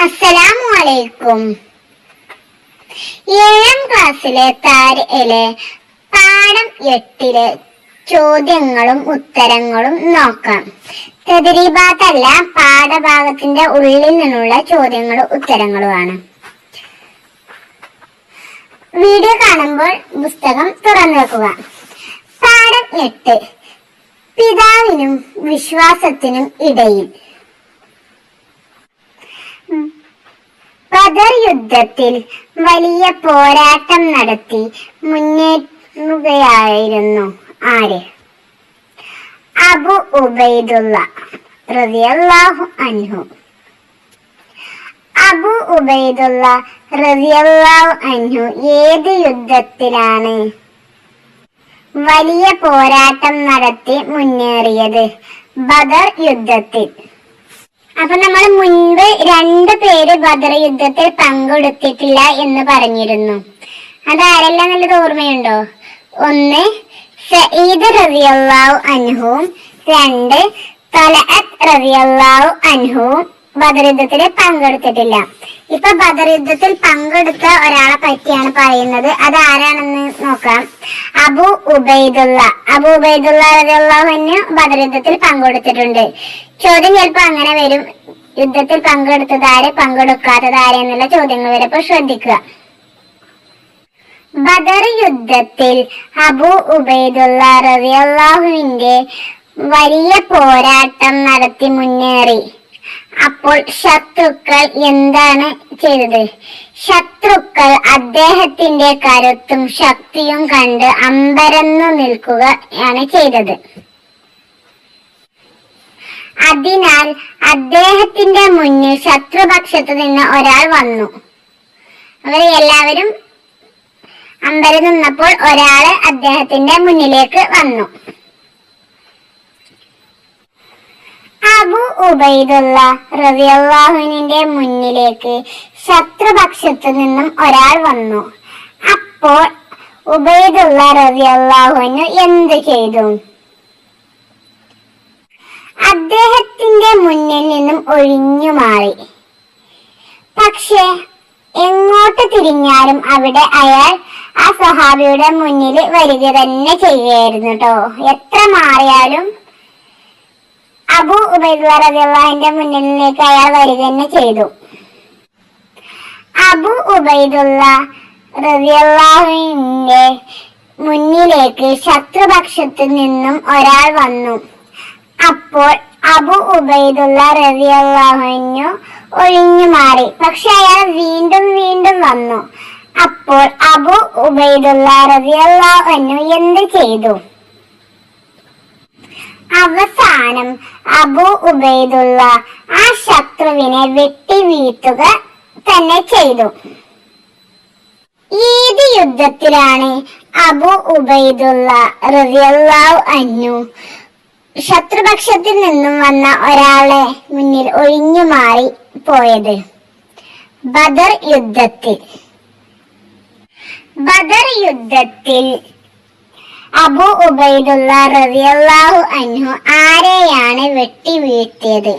അസ്സലാമലൈക്കും. 7ാം ക്ലാസ്സിലെ താരിഖിലെ പാഠം 8 ചോദ്യങ്ങളും ഉത്തരങ്ങളും നോക്കാം. തദ്രീബാത്തല്ല, പാഠഭാഗത്തിന്റെ ഉള്ളിൽ നിന്നുള്ള ചോദ്യങ്ങളും ഉത്തരങ്ങളുമാണ്. വീഡിയോ കാണുമ്പോൾ പുസ്തകം തുറന്നു വെക്കുക. പാഠം 8 പിതാവിനും വിശ്വാസത്തിനും ഇടയിൽ. ബദർ യുദ്ധത്തിൽ വലിയ പോരാട്ടം നടത്തി മുന്നേറുകയായിരുന്നു ആര്? അബു ഉബൈദുള്ള റളിയല്ലാഹു അൻഹു. അബു ഉബൈദുള്ള റളിയല്ലാഹു അൻഹു ഏത് യുദ്ധത്തിലാണ് വലിയ പോരാട്ടം നടത്തി മുന്നേറിയത്? ബദർ യുദ്ധത്തിൽ. അപ്പൊ നമ്മൾ മുൻപ് 2 പേര് ബദർ യുദ്ധത്തിൽ പങ്കെടുത്തിട്ടില്ല എന്ന് പറഞ്ഞിരുന്നു. അതാരെല്ലാം നല്ലത് ഓർമ്മയുണ്ടോ? 1 സഈദ് റളിയല്ലാഹു അൻഹുവും 2 തലഅത്ത് റളിയല്ലാഹു അൻഹുവും ബദർ യുദ്ധത്തിൽ പങ്കെടുത്തിട്ടില്ല. ഇപ്പൊ ബദർ യുദ്ധത്തിൽ പങ്കെടുത്ത ഒരാളെ പറ്റിയാണ് പറയുന്നത്. അത് ആരാണെന്ന് നോക്കാം. അബു ഉബൈദുള്ള റളിയല്ലാഹു അൻഹു ബദർ യുദ്ധത്തിൽ പങ്കെടുത്തിട്ടുണ്ട്. ചോദ്യം ചിലപ്പോ അങ്ങനെ വരും, യുദ്ധത്തിൽ പങ്കെടുത്തതാര്, പങ്കെടുക്കാത്തതാര് എന്നുള്ള ചോദ്യങ്ങൾ വരപ്പോ ശ്രദ്ധിക്കുക. ബദർ യുദ്ധത്തിൽ അബു ഉബൈദുള്ള റളിയല്ലാഹുവിന്റെ വലിയ പോരാട്ടം നടത്തി മുന്നേറി. അപ്പോൾ ശത്രുക്കൾ എന്താണ് ചെയ്തത്? ശത്രുക്കൾ അദ്ദേഹത്തിന്റെ കരുത്തും ശക്തിയും കണ്ട് അമ്പരന്നു നിൽക്കുകയാണ് ചെയ്തത്. അതിനാൽ അദ്ദേഹത്തിന്റെ മുന്നിൽ ശത്രുപക്ഷത്തു നിന്ന് ഒരാൾ വന്നു. അവർ എല്ലാവരും അമ്പരന്ന് നിന്നപ്പോൾ ഒരാള് അദ്ദേഹത്തിന്റെ മുന്നിലേക്ക് വന്നു. അബു ഉബൈദുള്ള റളിയല്ലാഹുവിന്റെ മുന്നിലേക്ക് ശത്രുപക്ഷത്തു നിന്നും ഒരാൾ വന്നു. അപ്പോൾ ഉബൈദുള്ള റളിയല്ലാഹു എന്ത് ചെയ്തു? അദ്ദേഹത്തിന്റെ മുന്നിൽ നിന്നും ഒഴിഞ്ഞു മാറി. പക്ഷെ എങ്ങോട്ട് തിരിഞ്ഞാലും അവിടെ അയാൾ ആ സ്വഹാബിയുടെ മുന്നിൽ വരിക തന്നെ ചെയ്യുകയായിരുന്നു കേട്ടോ. എത്ര മാറിയാലും അബു ഉബൈദുള്ള റളിയല്ലാഹുവിന്റെ മുന്നിലേക്ക് അയാൾ വരിക തന്നെ ചെയ്തു. അബു ഉബൈദുള്ള റളിയല്ലാഹുവിന്റെ മുന്നിലേക്ക് ശത്രുപക്ഷത്തു നിന്നും ഒരാൾ വന്നു. അപ്പോൾ അബു ഉബൈദുള്ള റളിയല്ലാഹു ഒഴിഞ്ഞു മാറി. പക്ഷെ അയാൾ വീണ്ടും വന്നു. അപ്പോൾ അബു ഉബൈദുള്ള റളിയല്ലാഹു എന്ത് ചെയ്തു? അവസാനം അബു ഉബൈദുള്ള ആ ശത്രുവിനെ വെട്ടി വീഴ്ത്തുക തന്നെ ചെയ്തു. ഏത് യുദ്ധത്തിലാണ് അബു ഉബൈദുള്ള റളിയല്ലാഹു അൻഹു ശത്രുപക്ഷത്തിൽ നിന്നും വന്ന ഒരാളെ മുന്നിൽ ഒഴിഞ്ഞു മാറി പോയത്? ബദർ യുദ്ധത്തിൽ. ബദർ യുദ്ധത്തിൽ അബു ഉബൈദുള്ള റളിയല്ലാഹു അൻഹു ആരെയാണ് വെട്ടി വീഴ്ത്തിയത്?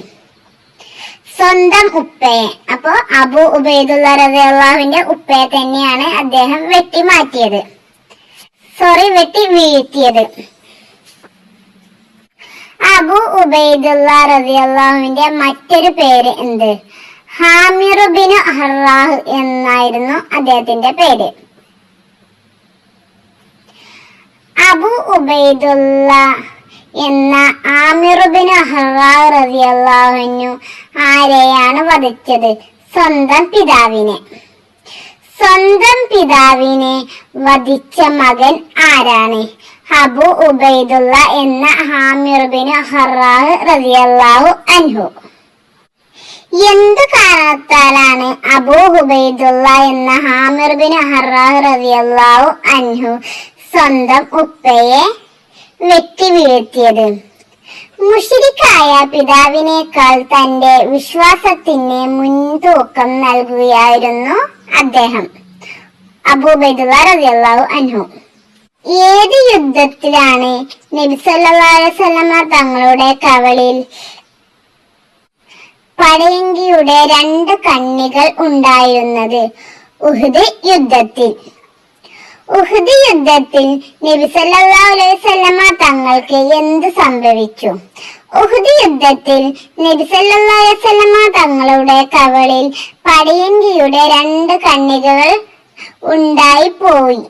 സ്വന്തം ഉപ്പയെ. അപ്പോ അബു ഉബൈദുള്ള റളിയല്ലാഹുവിന്റെ ഉപ്പയെ തന്നെയാണ് അദ്ദേഹം വെട്ടി വീഴ്ത്തിയത്. അബു ഉബൈദുള്ള റളിയല്ലാഹുവിന്റെ മറ്റൊരു പേര് എന്ത്? ആമിർ ബിൻ ഹറാഹ് എന്നായിരുന്നു അദ്ദേഹത്തിന്റെ പേര്. അബു ഉബൈദുള്ള എന്ന ആമിർ ബിൻ ഹറാഹ് റളിയല്ലാഹു ആരെയാണ് വധിച്ചത്? സ്വന്തം പിതാവിനെ വധിച്ച മകൻ ആരാണ്? അബു ഉബൈദുള്ള എന്ന ആമിർ ബിൻ ഹറാഹ് റളിയല്ലാഹു അൻഹു. എന്ത് കാരണത്താലാണ് അബു ഉബൈദുള്ള എന്ന ആമിർ ബിൻ ഹറാഹ് റളിയല്ലാഹു അൻഹു സ്വന്തം ഉപ്പയെ വെട്ടി വീഴ്ത്തിയത്? മുശ്രിക്കായ പിതാവിനേക്കാൾ തന്റെ വിശ്വാസത്തിന് മുൻതൂക്കം നൽകുകയായിരുന്നു അദ്ദേഹം, അബു ഉബൈദുള്ള റളിയല്ലാഹു അൻഹു. ഏത് യുദ്ധത്തിലാണ് നബി സല്ലല്ലാഹു അലൈഹി വസല്ലമ തങ്ങളുടെ കവളിൽ പടയങ്കിയുടെ 2 കണ്ണികൾ ഉണ്ടായിരുന്നത് ഉഹുദ് യുദ്ധത്തിൽ. ഉഹുദ് യുദ്ധത്തിൽ നബി സല്ലല്ലാഹു അലൈഹി വസല്ലമ തങ്ങൾക്ക് എന്ത് സംഭവിച്ചു? ഉഹുദ് യുദ്ധത്തിൽ നബി സല്ലല്ലാഹു അലൈഹി വസല്ലമ തങ്ങളുടെ കവളിൽ പടയങ്കിയുടെ 2 കണ്ണികൾ ഉണ്ടായി പോയി.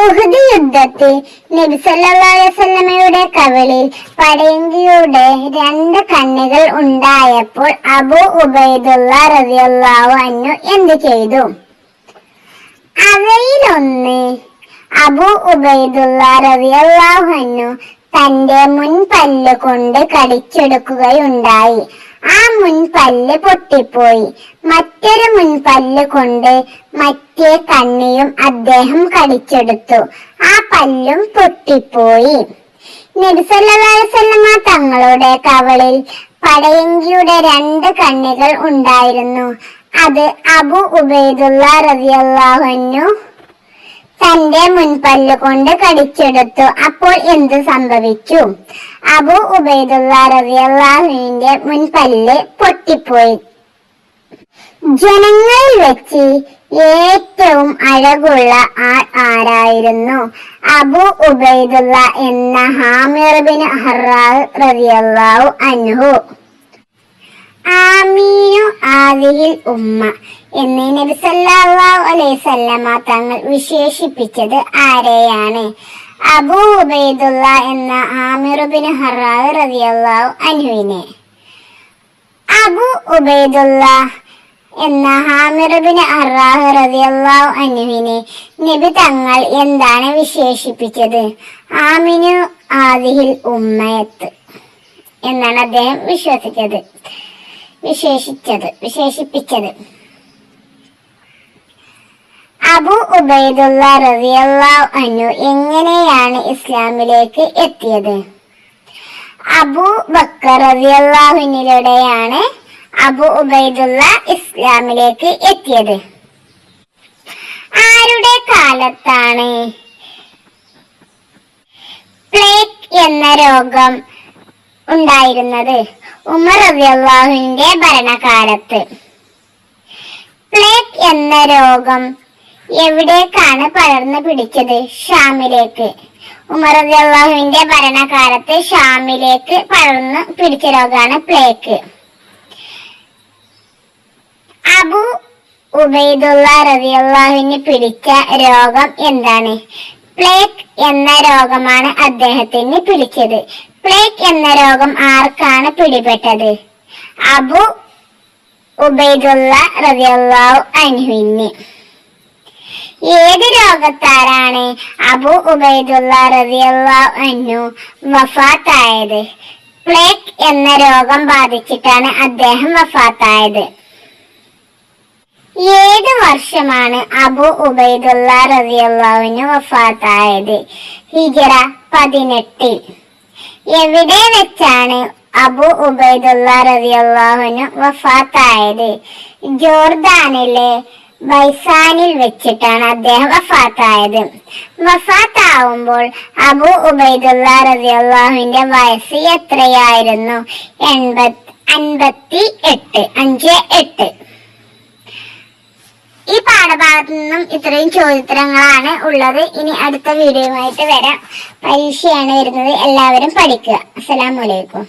ഉഹുദ് യുദ്ധത്തിൽ നബി സല്ലല്ലാഹു അലൈഹി വസല്ലമയുടെ കവളിൽ പടയങ്കിയുടെ 2 കണ്ണികൾ ഉണ്ടായപ്പോൾ അബൂ ഉബൈദുള്ള റളിയല്ലാഹു അൻഹു എന്ത് ചെയ്തു? അവയിലൊന്ന് അബൂ ഉബൈദുള്ള റളിയല്ലാഹു അൻഹു തന്റെ മുൻപല്ല് കൊണ്ട് കടിച്ചെടുക്കുകയുണ്ടായി. ആ മുൻപല്ല് പൊട്ടിപ്പോയി. മറ്റൊരു മുൻപല്ല് കൊണ്ട് മറ്റേ കണ്ണിയും അദ്ദേഹം കടിച്ചെടുത്തു. ആ പല്ലും പൊട്ടിപ്പോയി. നബി സല്ലല്ലാഹു അലൈഹി വസല്ലമ തങ്ങളുടെ കവളിൽ പടയങ്കിയുടെ 2 കണ്ണികൾ ഉണ്ടായിരുന്നു. അത് അബൂ ഉബൈദുള്ള റളിയല്ലാഹു അൻഹു തന്റെ മുൻപല്ല് കൊണ്ട് കടിച്ചെടുത്തു. അപ്പോൾ എന്ത് സംഭവിച്ചു? അബൂ ഉബൈദുള്ള റളിയല്ലാഹുവിന്റെ മുൻപല്ല് പൊട്ടിപ്പോയി. ജനങ്ങളിൽ വെച്ച് ഏറ്റവും അഴകുള്ള ആൾ ആരായിരുന്നു? അബൂ ഉബൈദുള്ള എന്ന ആമിർ ബിൻ ഹറാഹ് റളിയല്ലാഹു അൻഹു. ആമീനു ആദിഹിൽ ഉമ്മ എന്ന് നബി സല്ലല്ലാഹു അലൈഹി വസല്ലമ തങ്ങൾ വിശേഷിപ്പിച്ചത് ആരെയാണ്? അബൂ ഉബൈദുള്ള എന്ന ആമിർ ബിൻ ഹറാഹ് റളിയല്ലാഹു അൻഹുവിനെ. അബൂ ഉബൈദുള്ള എന്ന ആമിർ ബിൻ ഹറാഹ് റളിയല്ലാഹു അൻഹുവിനെ നബി തങ്ങൾ എന്താണ് വിശേഷിപ്പിച്ചത്? ആമിനു ആദിഹിൽ ഉമ്മയത്ത് എന്നാണ് അദ്ദേഹം വിശേഷിപ്പിച്ചത്. അബൂ ഉബൈദുള്ള റളിയല്ലാഹു അൻഹു എങ്ങനെയാണ് ഇസ്ലാമിലേക്ക് എത്തിയത്? അബൂ ബക്കർ റളിയല്ലാഹുവിലൂടെയാണ് അബൂ ഉബൈദുള്ള ഇസ്ലാമിലേക്ക് എത്തിയത്. ആരുടെ കാലത്താണ് പ്ലേഗ് എന്ന രോഗം ഉണ്ടായിരുന്നത്? ഉമർ റളിയല്ലാഹുവിന്റെ ഭരണകാലത്ത്. പ്ലേഗ് എന്ന രോഗം എവിടേക്കാണ് പടർന്നു പിടിച്ചത്? ഷാമിലേക്ക്. ഉമർ റളിയല്ലാഹുവിന്റെ ഭരണകാലത്ത് ഷാമിലേക്ക് പടർന്നു പിടിച്ച രോഗമാണ് പ്ലേഗ്. അബൂ ഉബൈദുള്ള റളിയല്ലാഹുവിന് പിടിച്ച രോഗം എന്താണ്? പ്ലേഗ് എന്ന രോഗമാണ് അദ്ദേഹത്തിന് പിടിച്ചത്. പ്ലേഗ് എന്ന രോഗം ആർക്കാണ് പിടിപെട്ടത്? അബൂ ഉബൈദുള്ള റളിയല്ലാഹു അൻഹുവിന്. ഏത് രോഗത്താലാണ് അബൂ ഉബൈദുള്ള റളിയല്ലാഹു അൻഹു വഫാത്തായത്? പ്ലേഗ് എന്ന രോഗം ബാധിച്ചിട്ടാണ് അദ്ദേഹം വഫാത്തായത്. ഏത് വർഷമാണ് അബൂ ഉബൈദുള്ള റളിയല്ലാഹു അൻഹു വഫാത്തായത്? ഹിജ്റ 18. എവിടെ വെച്ചാണ് അബൂ ഉബൈദുള്ള റളിയല്ലാഹു അൻഹു വഫാത്തായത്? ജോർദാനിലെ ബൈസാനിൽ വെച്ചിട്ടാണ് അദ്ദേഹം വഫാത്തായത്. വഫാത്താവുമ്പോൾ അബൂ ഉബൈദുള്ള റളിയല്ലാഹുവിന്റെ വയസ്സ് എത്രയായിരുന്നു? 58. ഈ പാഠഭാഗത്തു നിന്നും ഇത്രയും ചോദ്യോത്തരങ്ങളാണ് ഉള്ളത്. ഇനി അടുത്ത വീഡിയോയുമായിട്ട് വരാം. പരീക്ഷയാണ് വരുന്നത്. എല്ലാവരും പഠിക്കുക. അസ്സലാമു അലൈക്കും.